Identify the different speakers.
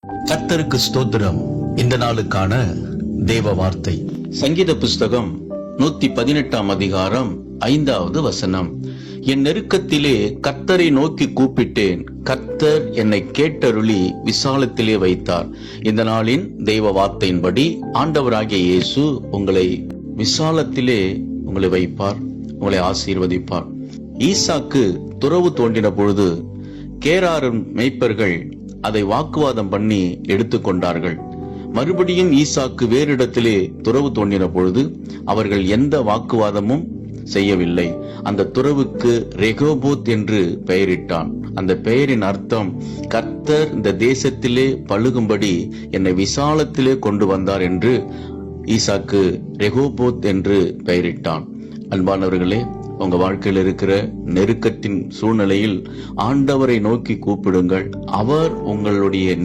Speaker 1: கர்த்தருக்கு ஸ்தோத்திரம். இந்த நாளுக்கான தேவ வார்த்தை
Speaker 2: சங்கீத புஸ்தகம் 118 அதிகாரம் 5வது வசனம். என் நெருக்கத்திலே கர்த்தரை நோக்கி கூப்பிட்டேன், கர்த்தர் என்னை கேட்டருளி விசாலத்திலே வைத்தார். இந்த நாளின் தெய்வ வார்த்தையின்படி ஆண்டவராகிய இயேசு உங்களை விசாலத்திலே உங்களை வைப்பார், உங்களை ஆசீர்வதிப்பார். ஈசாக்கு துறவு தோண்டின பொழுது கேராரும் மேய்ப்பர்கள் அதை வாக்குவாதம் பண்ணி எடுத்துக்கொண்டார்கள். மறுபடியும் ஈசாக்கு வேறு இடத்திலே துறவு தோண்டின பொழுது அவர்கள் எந்த வாக்குவாதமும் செய்யவில்லை. அந்த துறவுக்கு ரெகோபோத் என்று பெயரிட்டான். அந்த பெயரின் அர்த்தம், கர்த்தர் இந்த தேசத்திலே பழுகும்படி என்னை விசாலத்திலே கொண்டு வந்தார் என்று ஈசாக்கு ரெகோபோத் என்று பெயரிட்டான். அன்பானவர்களே, உங்க வாழ்க்கையில் இருக்கிற நெருக்கத்தின் சூழ்நிலையில் ஆண்டவரை நோக்கி கூப்பிடுங்கள். அவர் உங்களுடைய